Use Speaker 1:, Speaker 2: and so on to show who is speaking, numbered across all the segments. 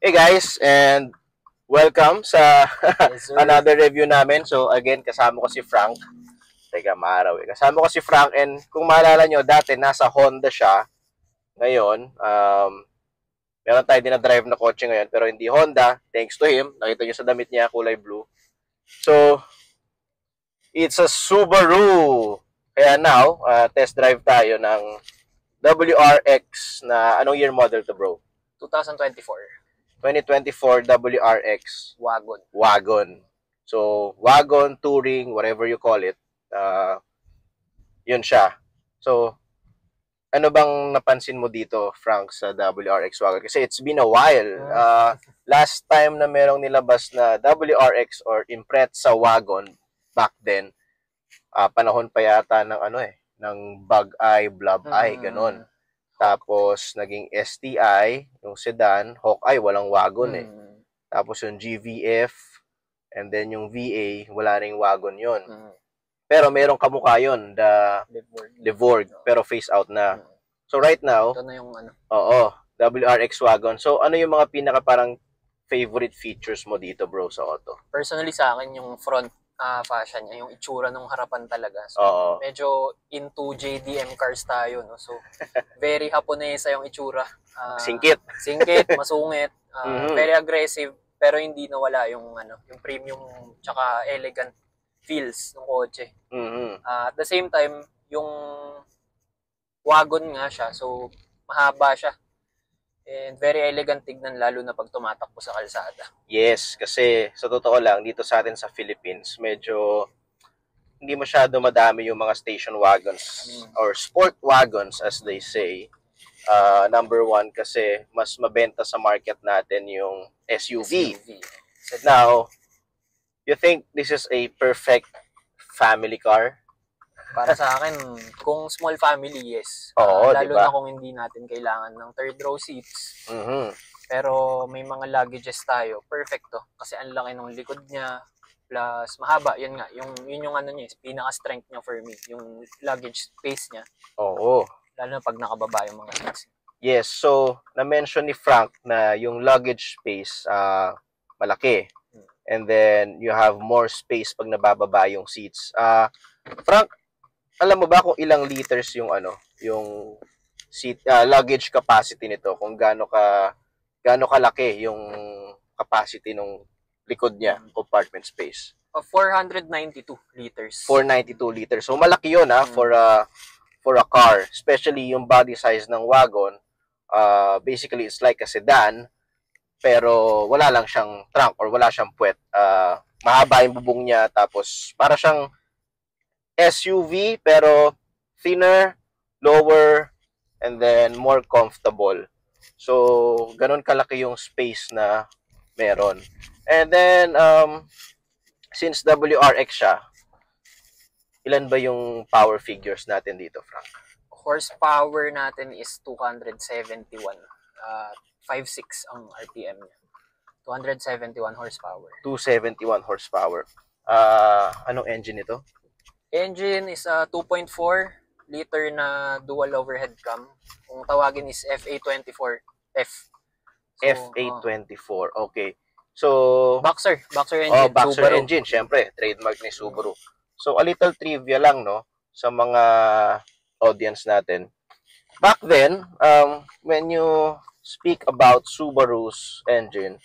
Speaker 1: Hey guys, and welcome sa
Speaker 2: Yes, sir.
Speaker 1: another review namin. So again, kasama ko si Frank. Teka, maaraw eh. Kasama ko si Frank and kung maalala nyo, dati nasa Honda siya. Ngayon, meron tayo din na drive na kotse ngayon pero hindi Honda. Thanks to him. Nakita nyo sa damit niya, kulay blue. So, it's a Subaru. Kaya now, test drive tayo ng WRX na anong year model to bro?
Speaker 2: 2024.
Speaker 1: 2024 WRX
Speaker 2: Wagon.
Speaker 1: wagon. So, wagon, touring, whatever you call it, yun siya. So, ano bang napansin mo dito, Frank, sa WRX wagon? Kasi it's been a while. Last time na merong nilabas na WRX or Impreza wagon back then, panahon pa yata ng ng Bug Eye, Blob Eye, ganun. Tapos, naging STI, yung sedan, Hawkeye, walang wagon eh. Tapos yung GVF, and then yung VA, wala ring wagon yon. Pero merong kamukha yun, the Levorg, pero face out na. So right now,
Speaker 2: Ito na yung
Speaker 1: WRX wagon. So ano yung mga pinaka parang favorite features mo dito bro sa auto?
Speaker 2: Personally sa akin, yung front fashion niya, yung itsura ng harapan talaga. So, medyo into JDM cars tayo, no? So, very Haponesa yung itsura.
Speaker 1: Singkit,
Speaker 2: masungit, very aggressive, pero hindi nawala yung yung premium tsaka elegant feels ng kotse. At the same time, yung wagon nga siya, so mahaba siya. And very elegant tignan lalo na pag tumatakbo sa kalsada.
Speaker 1: Yes, kasi sa totoo lang, dito sa atin sa Philippines, medyo hindi masyado madami yung mga station wagons or sport wagons as they say. Number one kasi mas mabenta sa market natin yung SUV. Now, you think this is a perfect family car?
Speaker 2: Para sa akin, kung small family, yes.
Speaker 1: Oo,
Speaker 2: lalo
Speaker 1: diba?
Speaker 2: na kung hindi natin kailangan ng third row seats. Pero may mga luggages tayo, perfect to. Kasi ang laki ng likod niya, plus mahaba, yun nga, yun yung niya, pinaka-strength niya for me, yung luggage space niya.
Speaker 1: Oo.
Speaker 2: Lalo na pag nakababa yung mga seats.
Speaker 1: Yes, so na-mention ni Frank na yung luggage space malaki. And then you have more space pag nabababa yung seats. Frank, alam mo ba kung ilang liters yung yung seat luggage capacity nito, kung gaano kalaki yung capacity ng likod niya, compartment space?
Speaker 2: 492 liters.
Speaker 1: 492 liters. So malaki 'yon for a car, especially yung body size ng wagon. Basically it's like a sedan pero wala lang siyang trunk or wala siyang puwet. Mahaba yung bubong niya, tapos para siyang SUV pero thinner, lower, and then more comfortable. So, ganun kalaki yung space na meron. And then, since WRX siya, ilan ba yung power figures natin dito, Frank?
Speaker 2: Horsepower natin is 271. 5.6 ang RPM niya. 271 horsepower.
Speaker 1: 271 horsepower. Anong engine ito?
Speaker 2: Engine is a 2.4 liter na dual overhead cam. Kung tawagin is FA24F.
Speaker 1: So, FA24, okay. So,
Speaker 2: Boxer engine.
Speaker 1: Boxer
Speaker 2: Subaru.
Speaker 1: engine, syempre, trademark ni Subaru. So, a little trivia lang, no, sa mga audience natin. Back then, when you speak about Subaru's engine,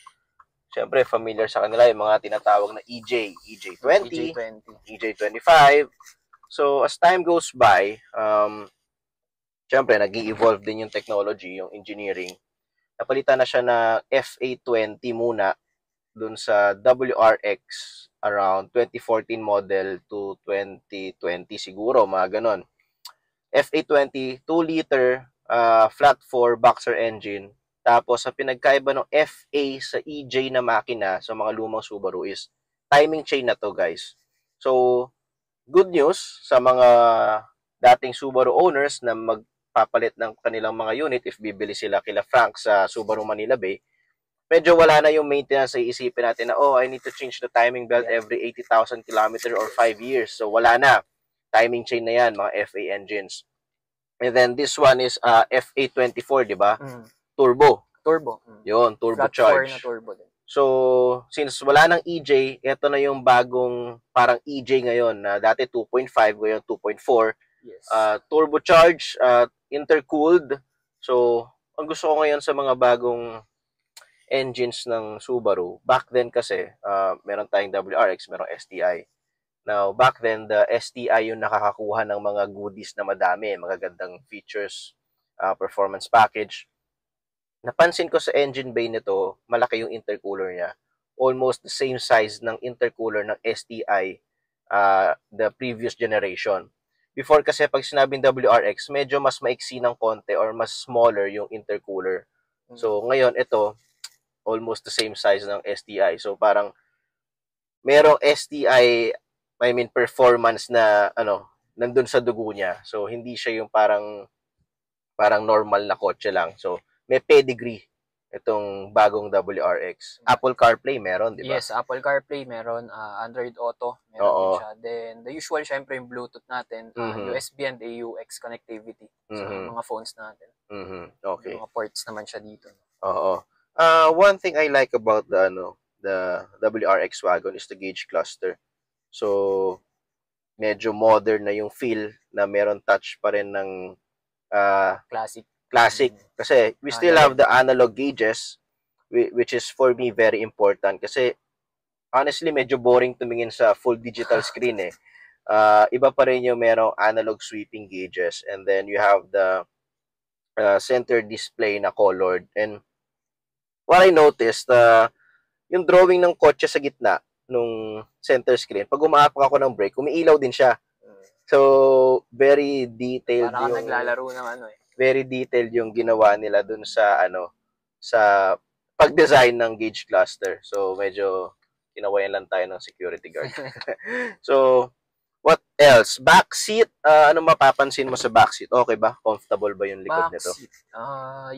Speaker 1: syempre, familiar sa kanila yung mga tinatawag na EJ20, EJ25. So, as time goes by, syempre, nag-i-evolve din yung technology, yung engineering. Napalitan na siya na FA20 muna dun sa WRX around 2014 model to 2020 siguro, mga ganon. FA20, 2-liter, flat 4 boxer engine. Tapos, sa pinagkaiba ng FA sa EJ na makina sa mga lumang Subaru is timing chain na to, guys. So, good news sa mga dating Subaru owners na magpapalit ng kanilang mga unit if bibili sila kila Frank sa Subaru Manila Bay. Medyo wala na yung maintenance sa isipin natin na, I need to change the timing belt every 80,000 km or 5 years. So, wala na. Timing chain na yan, mga FA engines. And then, this one is FA24, di ba? Turbo.
Speaker 2: Turbo.
Speaker 1: Yun,
Speaker 2: Flat 4
Speaker 1: turbocharged.
Speaker 2: na turbo din.
Speaker 1: So, since wala ng EJ, ito na yung bagong parang EJ ngayon na dati 2.5, ngayon 2.4.
Speaker 2: Yes.
Speaker 1: Turbocharged, intercooled. So, ang gusto ko ngayon sa mga bagong engines ng Subaru, back then kasi, meron tayong WRX, meron STI. Now, back then, the STI yung nakakakuha ng mga goodies na madami, magagandang features, performance package. Napansin ko sa engine bay nito, malaki yung intercooler niya. Almost the same size ng intercooler ng STI, the previous generation. Before kasi pag sinabing WRX, medyo mas maiksi ng konti or mas smaller yung intercooler. So ngayon ito, almost the same size ng STI. So parang merong STI, I mean performance na nandun sa dugo niya. So hindi siya yung parang normal na kotse lang. So may pedigree itong bagong WRX. Apple CarPlay meron, di ba?
Speaker 2: Yes, Apple CarPlay meron, Android Auto meron din siya. Then the usual syempre yung Bluetooth natin, USB and AUX connectivity sa mga phones natin.
Speaker 1: Okay.
Speaker 2: Yung mga ports naman siya dito.
Speaker 1: Oo. One thing I like about the WRX wagon is the gauge cluster. So medyo modern na yung feel na meron touch pa rin ng classic. Kasi we still have the analog gauges, which is for me very important. Kasi honestly, medyo boring tumingin sa full digital screen eh. Iba pa rin yung merong analog sweeping gauges. And then you have the center display na colored. And what I noticed, yung drawing ng kotse sa gitna nung center screen, pag umaapak ako ng brake, umiilaw din siya. So, very detailed
Speaker 2: parang yung naglalaro ng
Speaker 1: very detailed yung ginawa nila dun sa sa pag-design ng gauge cluster. So medyo kinawayan lang tayo ng security guard. So what else? Back seat, ano mapapansin mo sa back seat? Okay ba? Comfortable ba yung likod nito?
Speaker 2: Back seat.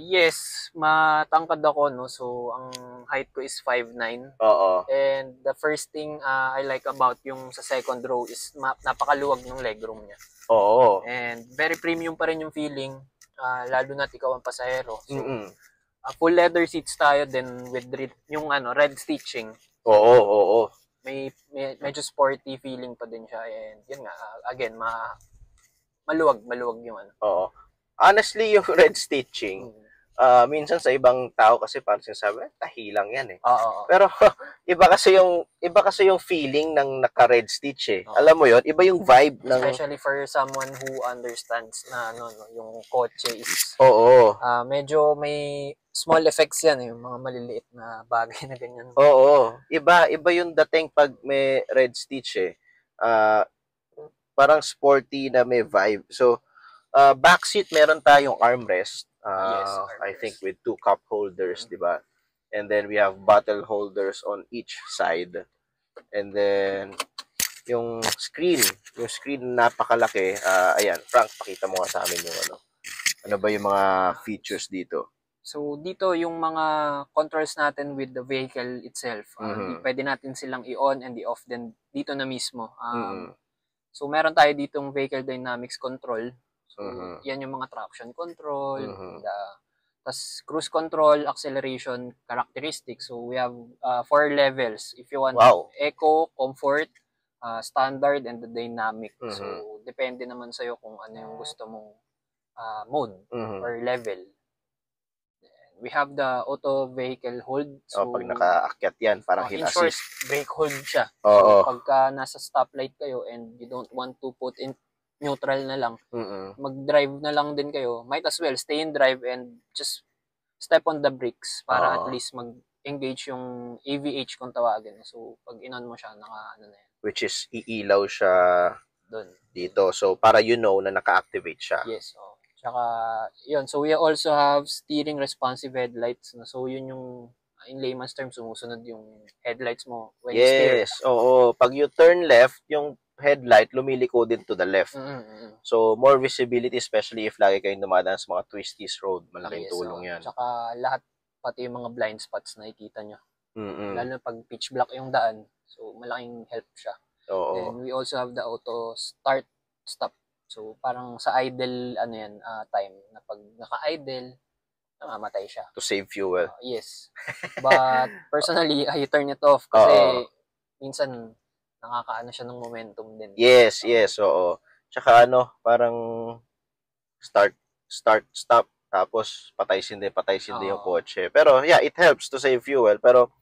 Speaker 2: Yes, matangkad ako no. So ang height ko is 5'9".
Speaker 1: Oo.
Speaker 2: And the first thing I like about yung sa second row is napakaluwag ng legroom niya.
Speaker 1: Oo.
Speaker 2: And very premium pa rin yung feeling. Lalo na't ikaw ang pasahero. So, full leather seats tayo din with yung red stitching.
Speaker 1: Oo.
Speaker 2: May medyo sporty feeling pa din siya. And yun nga, again, maluwag yung
Speaker 1: Oo. Honestly, yung red stitching, minsan sa ibang tao kasi parang sinasabi, tahi lang yan eh. Pero iba kasi yung feeling ng naka-red stitch eh. Alam mo yon, iba yung vibe ng
Speaker 2: especially for someone who understands na yung kotse is medyo may small effects yan, yung mga maliliit na bagay na ganyan.
Speaker 1: Oo. Iba yung dating pag may red stitch eh. Parang sporty na may vibe. So, backseat meron tayong armrest.
Speaker 2: Yes,
Speaker 1: I think with 2 cup holders, di ba? And then we have bottle holders on each side. And then yung screen napakalaki. Ayan, Frank, pakita mo nga sa amin yung ano ba yung mga features dito.
Speaker 2: So dito yung mga controls natin with the vehicle itself, pwede natin silang i-on and i-off din dito na mismo. So meron tayo ditong vehicle dynamics control. So, yan yung mga traction control, tas cruise control, acceleration, characteristics. So, we have 4 levels. If you want eco, comfort, standard, and the dynamic. So, depende naman sa'yo kung ano yung gusto mong mode or level. We have the auto vehicle hold. So,
Speaker 1: pag nakaakyat yan, parang
Speaker 2: in short, brake hold siya.
Speaker 1: So,
Speaker 2: pagka nasa stoplight kayo and you don't want to put in neutral na lang, mag-drive na lang din kayo, might as well stay in drive and just step on the brakes para at least mag-engage yung AVH kung tawagin. So, pag in-on mo siya, na yan.
Speaker 1: Which is, iilaw siya
Speaker 2: doon
Speaker 1: dito. So, para na naka-activate siya.
Speaker 2: Yes. Tsaka, yun. So, we also have steering responsive headlights. So, yun yung, in layman's terms, sumusunod yung headlights mo when you steer.
Speaker 1: Yes, oo. Pag you turn left, yung headlight lumiliko din to the left. So, more visibility, especially if lagi kayong dumadaan sa mga twisties road. Malaking tulong yan.
Speaker 2: Tsaka lahat, pati yung mga blind spots na nakikita nyo. Lalo na pag pitch black yung daan. So, malaking help siya. And we also have the auto start, stop. So, parang sa idle, time, na pag naka-idle, namamatay siya.
Speaker 1: To save fuel.
Speaker 2: Yes. But personally, I turn it off kasi minsan nakakaano siya ng momentum din.
Speaker 1: Yes, oo. Tsaka parang start, stop, tapos patay sindi yung kotse. Pero yeah, it helps to save fuel. Pero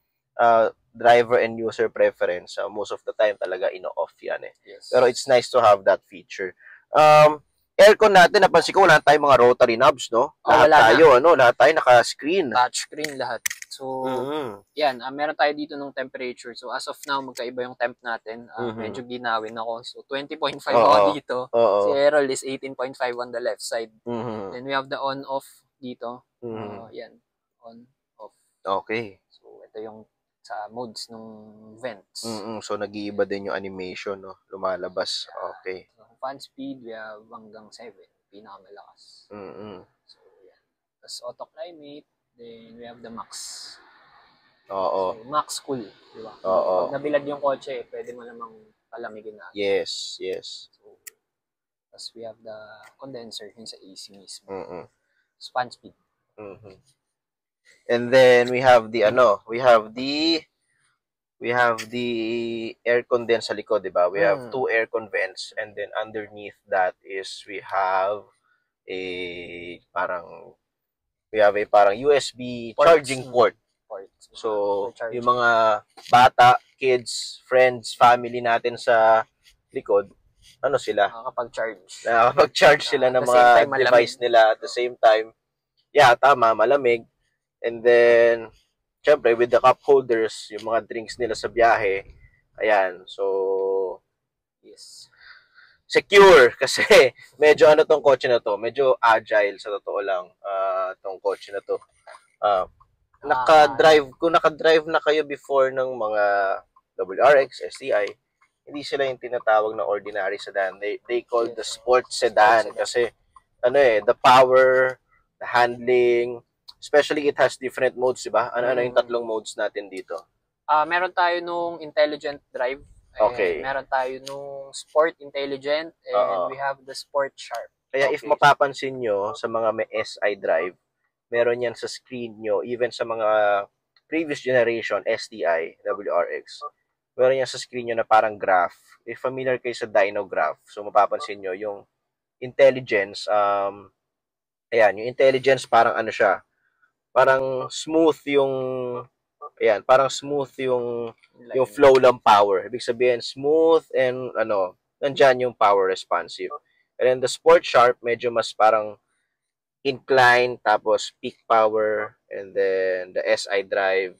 Speaker 1: driver and user preference, most of the time talaga ino-off yan eh.
Speaker 2: Yes.
Speaker 1: Pero it's nice to have that feature. Aircon natin, napansin ko wala tayong mga rotary knobs, no? Lahat tayo naka-screen.
Speaker 2: Touchscreen lahat. So, yan, meron tayo dito ng temperature. So, as of now, magkaiba yung temp natin. Medyo ginawin ako. So, 20.5 ako dito. Si Errol is 18.5 on the left side. Then, we have the on-off dito. Yan, on-off.
Speaker 1: Okay.
Speaker 2: So, ito yung sa modes ng vents.
Speaker 1: So, nag-iiba din yung animation, no? Lumalabas. Okay.
Speaker 2: Fan speed, we have hanggang 7. Pinakamalakas. So, yan. Tapos auto climate, then we have the max. So, max cool, di ba? Pag nabilad yung kotse, pwede mo namang palamigin na.
Speaker 1: Yes.
Speaker 2: So, tapos we have the condenser yun sa AC mismo. Fan speed.
Speaker 1: And then we have the air condense sa likod, di ba? We have 2 aircon vents, and then underneath that is we have a parang USB charging port. So, yung mga bata, kids, friends, family natin sa likod, sila? Nakakapag-charge sila ng mga device nila at the same time. Yeah, tama, malamig. And then, syempre, with the cup holders, yung mga drinks nila sa biyahe, ayan, so,
Speaker 2: yes.
Speaker 1: Secure, kasi medyo tong kotse na to, medyo agile sa totoo lang, tong kotse na to. Kung naka-drive na kayo before ng mga WRX, STI, hindi sila yung tinatawag na ordinary sedan. They call the sports sedan kasi, the power, the handling, especially it has different modes, diba? Ano yung 3 modes natin dito?
Speaker 2: Meron tayo nung intelligent drive.
Speaker 1: Okay.
Speaker 2: Meron tayo nung sport intelligent and we have the sport sharp.
Speaker 1: Kaya if mapapansin nyo sa mga may SI drive, meron yan sa screen nyo, even sa mga previous generation, STI, WRX, meron yan sa screen nyo na parang graph. If familiar kayo sa dyno graph, so mapapansin nyo yung intelligence, yung intelligence parang siya, parang smooth yung flow ng power. Ibig sabihin smooth and nandiyan yung power responsive. And then the sport sharp medyo mas parang incline, tapos peak power, and then the SI drive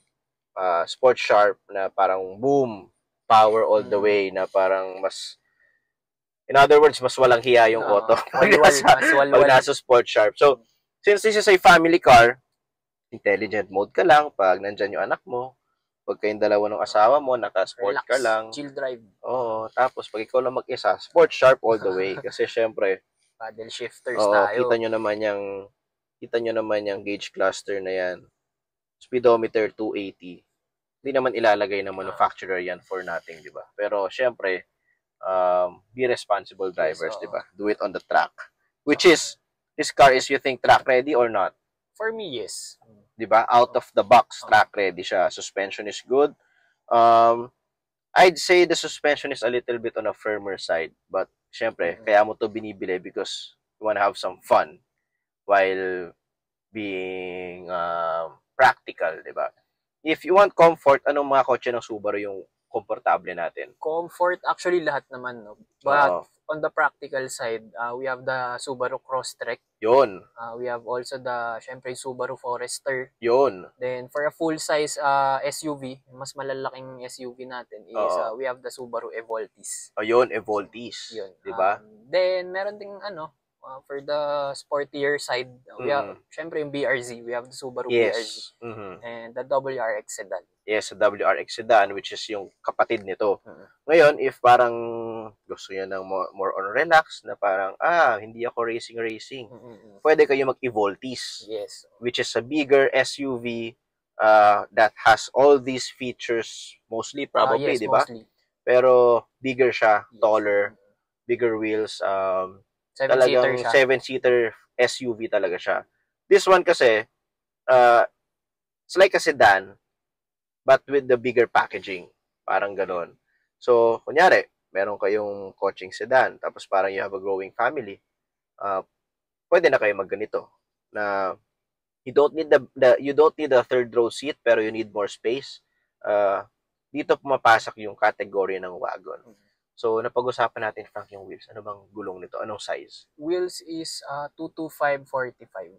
Speaker 1: sport sharp na parang boom power all the way, na parang mas, in other words, mas walang hiya yung auto pag nasa sport sharp. So since this is a family car, intelligent mode ka lang pag nandyan yung anak mo. Pag kayong dalawa ng asawa mo, naka-sport ka lang.
Speaker 2: Chill drive.
Speaker 1: Tapos pag ikaw lang mag-isa, sport sharp all the way. Kasi syempre,
Speaker 2: paddle shifters tayo.
Speaker 1: Kita nyo naman yung gauge cluster na yan. Speedometer 280. Hindi naman ilalagay ng manufacturer yan for nothing, di ba? Pero syempre, be responsible drivers, di ba? Do it on the track. Which is, this car is, you think, track ready or not?
Speaker 2: For me, yes.
Speaker 1: Diba? Out of the box, track ready siya. Suspension is good. I'd say the suspension is a little bit on a firmer side. But, syempre, kaya mo to binibili because you wanna have some fun while being practical, diba? If you want comfort, anong mga kotse ng Subaru yung komportable natin?
Speaker 2: Comfort, actually lahat naman, no? But on the practical side, we have the Subaru Crosstrek.
Speaker 1: Yun.
Speaker 2: We have also the, syempre, Subaru Forester.
Speaker 1: Yun.
Speaker 2: Then, for a full-size SUV, mas malalaking SUV natin is we have the Subaru Evoltis.
Speaker 1: Yun, Evoltis. Yun. Diba?
Speaker 2: Then, meron ding, for the sportier side, we have, syempre, yung BRZ. We have the Subaru BRZ. And the WRX sedan.
Speaker 1: Yes, the WRX sedan, which is yung kapatid nito. Ngayon, if parang gusto niya ng more on relax, na parang, hindi ako racing, pwede kayo mag-Evoltis.
Speaker 2: Yes.
Speaker 1: Which is a bigger SUV that has all these features, mostly, probably,
Speaker 2: yes,
Speaker 1: di ba? Pero bigger siya, taller, bigger wheels, talagang 7-seater SUV talaga siya. This one kasi, it's like a sedan, but with the bigger packaging. Parang ganon. So, kunyari, meron kayong coaching sedan, tapos parang you have a growing family, pwede na kayo magganito. Na you don't need you don't need a third row seat, pero you need more space. Dito pumapasok yung category ng wagon. So, napag-usapan natin, Frank, yung wheels. Ano bang gulong nito? Anong size?
Speaker 2: Wheels is 225/45.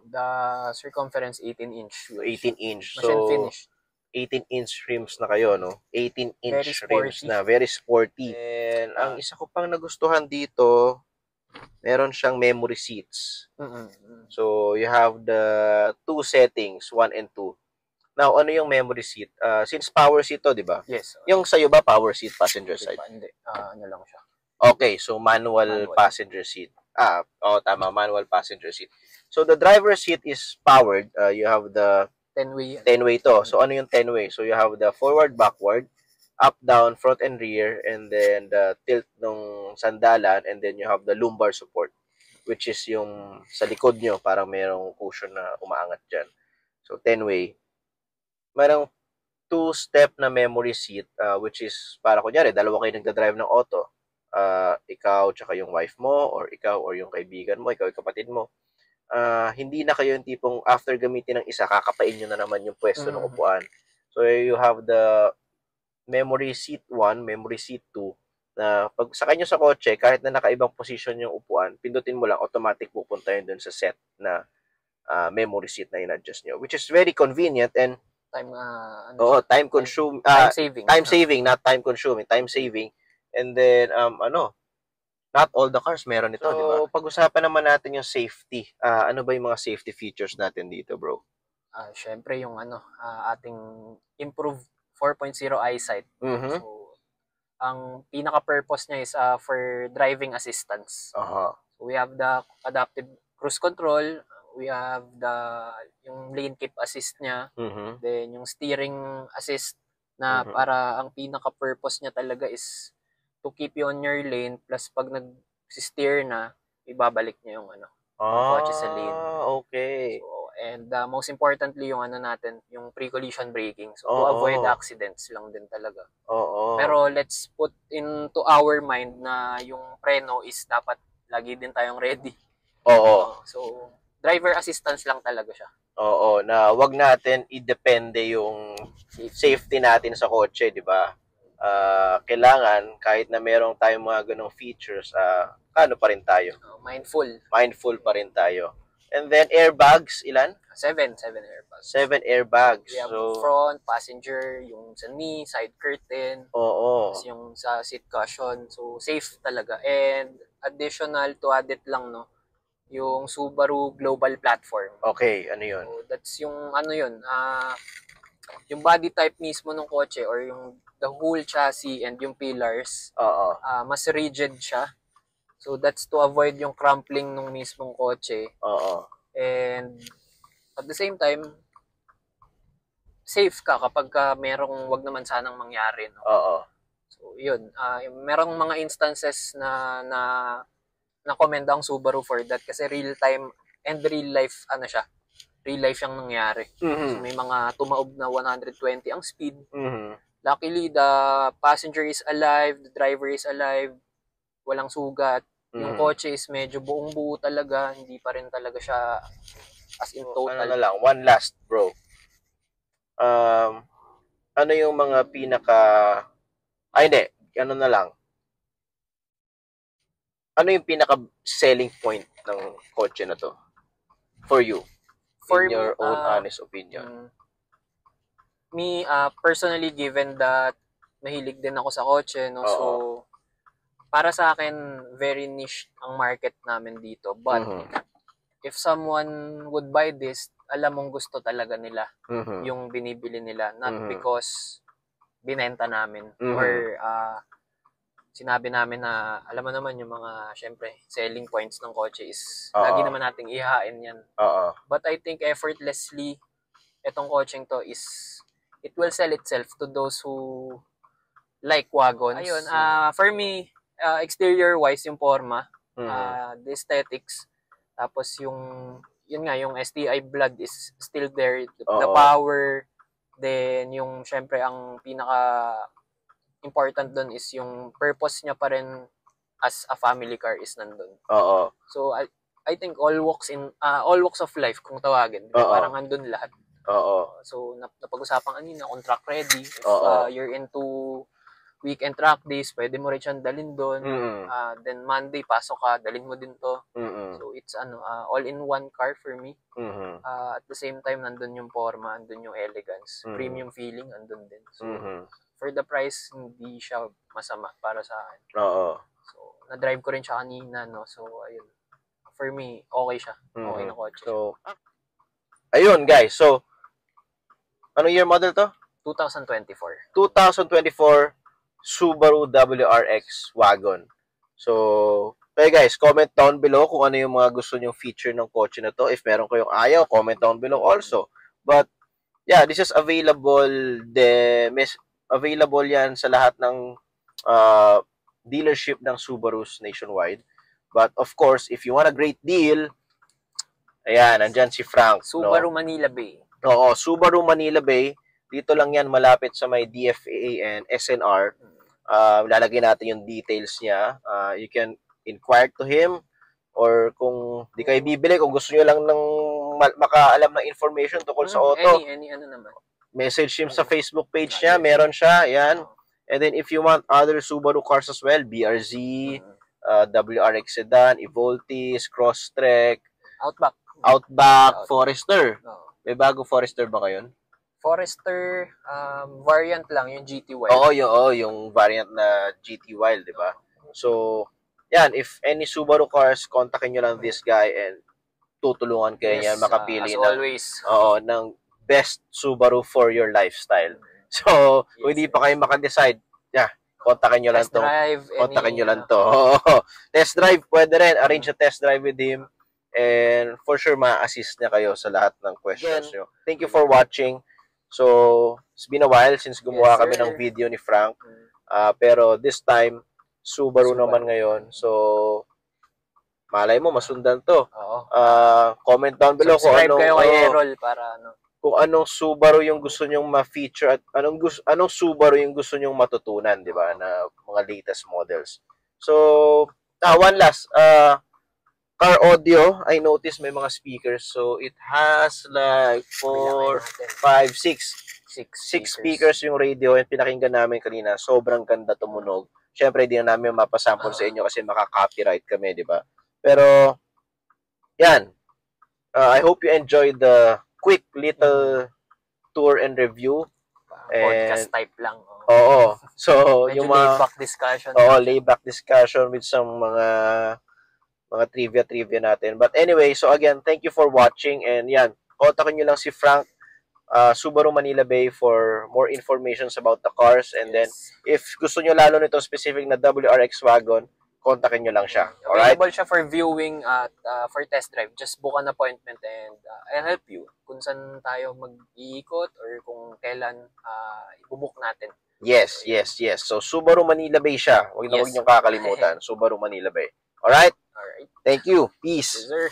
Speaker 2: The circumference 18-inch.
Speaker 1: So, 18-inch.
Speaker 2: Machine
Speaker 1: So,
Speaker 2: finish.
Speaker 1: 18-inch rims na kayo, no? 18-inch rims na. Very sporty. And ang isa ko pang nagustuhan dito, meron siyang memory seats. So, you have the two settings, 1 and 2. Now, ano yung memory seat? Since power seat to, di ba?
Speaker 2: Yes.
Speaker 1: Yung sa'yo ba, power seat, passenger side?
Speaker 2: Hindi. Ano lang siya.
Speaker 1: Okay, so manual passenger seat. Tama, manual passenger seat. So, the driver seat is powered. You have the
Speaker 2: 10-way.
Speaker 1: 10-way to. So, ano yung 10-way? So, you have the forward, backward, up, down, front, and rear, and then the tilt ng sandalan, and then you have the lumbar support, which is yung sa likod nyo, parang mayroong cushion na umaangat dyan. So, 10-way. Mayroong 2-step na memory seat, which is, para kunyari, dalawa kayo nagdadrive ng auto. Ikaw, tsaka yung wife mo, or ikaw, or yung kaibigan mo, ikaw, yung kapatid mo. Hindi na kayo yung tipong after gamitin ng isa, kakapain nyo na naman yung pwesto ng upuan. So, you have the memory seat 1, memory seat 2, na pag sakay nyo sa kotse, kahit na nakaibang position yung upuan, pindutin mo lang, automatic pupunta yun dun sa set na memory seat na in-adjust nyo, which is very convenient and time saving, not time consuming, time saving. And then not all the cars meron ito, di ba? So, pag-usapan naman natin yung safety. Ano ba yung mga safety features natin dito, bro?
Speaker 2: Syempre yung ating improved 4.0 eyesight. So, ang pinaka-purpose niya is for driving assistance. So, we have the adaptive cruise control, we have yung lane keep assist niya, then yung steering assist na para ang pinaka-purpose niya talaga is to keep you on your lane, plus pag nag-steer na, ibabalik niya yung kotse sa lane.
Speaker 1: Okay.
Speaker 2: So, and most importantly yung yung pre-collision braking. So, to avoid accidents lang din talaga. Pero let's put into our mind na yung preno is dapat lagi din tayong ready. So, driver assistance lang talaga siya.
Speaker 1: Na wag natin i-depende yung safety natin sa kotse, di ba? Kailangan, kahit na merong tayong mga ganong features, pa rin tayo? Mindful pa rin tayo. And then, airbags, ilan?
Speaker 2: 7 airbags.
Speaker 1: 7 airbags.
Speaker 2: We have front, passenger, yung sa knee, side curtain, tapos yung sa seat cushion. So, safe talaga. And additional to add it lang, no, yung Subaru Global Platform.
Speaker 1: Okay, ano yun?
Speaker 2: So, that's yung yung body type mismo ng kotse or yung the whole chassis and yung pillars, mas rigid siya. So, that's to avoid yung crumpling ng mismong kotse. And at the same time, safe ka kapag merong wag naman sanang mangyari. No? So, yun. Merong mga instances na na-commend ang Subaru for that kasi real time and real life real life siyang nangyari. So, may mga tumaob na 120 ang speed. Luckily, the passenger is alive, the driver is alive, walang sugat. Yung kotse is medyo buong-buo talaga, hindi pa rin talaga siya as in total.
Speaker 1: Ano na lang, one last, bro. Ano yung mga ano na lang. Ano yung pinaka-selling point ng kotse na to? For you? In your own honest opinion.
Speaker 2: Me, personally, given that mahilig din ako sa kotse, no? So, para sa akin, very niche ang market namin dito. But, if someone would buy this, alam mong gusto talaga nila yung binibili nila. Not because binenta namin or sinabi namin na, alam mo naman yung mga, syempre, selling points ng kotse is, lagi naman nating ihain yan. But I think effortlessly, itong coaching to is, it will sell itself to those who like wagons. Ayun, for me, exterior-wise, yung forma, the aesthetics, tapos yung yun nga, yung STI blood is still there. The power, then yung syempre ang pinaka important doon is yung purpose niya pa rin as a family car is nandun.
Speaker 1: Oo.
Speaker 2: So I think all walks of life kung tawagin, parang andun lahat.
Speaker 1: Oo.
Speaker 2: So napag-usapan kanina kung track ready, if you're into weekend track days, pwede mo rin siyang dalhin doon. Then Monday pasok ka, dalhin mo din to. So it's all in one car for me. At the same time nandun yung forma, nandun yung elegance, premium feeling andun din. So for the price hindi siya masama para sa akin. So na-drive ko rin siya kanina, no. So ayun. For me, okay siya. Okay na kotse.
Speaker 1: So ayun guys. So ano year model to?
Speaker 2: 2024.
Speaker 1: 2024 Subaru WRX wagon. So, okay guys, comment down below kung ano yung mga gusto nyong feature ng kotse na to. If meron kayong ayaw, comment down below also. But, yeah, this is available available yan sa lahat ng dealership ng Subarus nationwide. But, of course, if you want a great deal, ayan, nandyan si Frank.
Speaker 2: Subaru Manila Bay.
Speaker 1: Oo, Subaru Manila Bay. Dito lang yan, malapit sa may DFA and SNR. Lalagyan natin yung details niya. You can inquire to him or kung di kayo bibili, kung gusto nyo lang ng makaalam ng information tungkol sa auto,
Speaker 2: any ano naman.
Speaker 1: Message him sa Facebook page niya. Meron siya. Yan. And then if you want other Subaru cars as well, BRZ, WRX Sedan, Evoltis, Crosstrek, Outback, Forester. May bago Forester ba kayo?
Speaker 2: Forester, variant lang, yung GT Wild.
Speaker 1: Oo, yung variant na GT Wild, di ba? So, yan, if any Subaru cars, kontakin nyo lang this guy and tutulungan kayo niyan makapili ng best Subaru for your lifestyle. So, kung hindi pa kayo makadecide, kontakin nyo lang to. Kontakin nyo lang to. Test drive, pwede rin. Arrange a test drive with him. And for sure, ma-assist niya kayo sa lahat ng questions nyo. Thank you for watching. So, it's been a while since gumawa kami ng video ni Frank. Pero this time, Subaru naman ngayon. So, malay mo, masundan to. Comment down below kung anong Subaru yung gusto nyong ma-feature at anong Subaru yung gusto nyong matutunan, di ba, na mga latest models. So, one last, car audio, I noticed may mga speakers. So, it has like 6 speakers yung radio and pinakinggan namin kanina. Sobrang ganda tumunog. Siyempre, di na namin mapasample sa inyo kasi maka-copyright kami, di ba? Pero, yan. I hope you enjoyed the quick little tour and review.
Speaker 2: Podcast type lang.
Speaker 1: Oo. So,
Speaker 2: yung mga layback discussion.
Speaker 1: Layback discussion with some mga trivia natin. But anyway, so again, thank you for watching. And yan, kontakin nyo lang si Frank, Subaru Manila Bay for more informations about the cars. And then, if gusto nyo lalo nito specific na WRX wagon, kontakin nyo lang siya. Alright?
Speaker 2: Available siya for viewing at for test drive. Just book an appointment and I'll help you kung saan tayo mag-iikot or kung kailan ibubuk natin.
Speaker 1: Yes. So, Subaru Manila Bay siya. Huwag nyo kakalimutan. Subaru Manila Bay. Alright?
Speaker 2: Alright.
Speaker 1: Thank you. Peace.
Speaker 2: Yes, sir.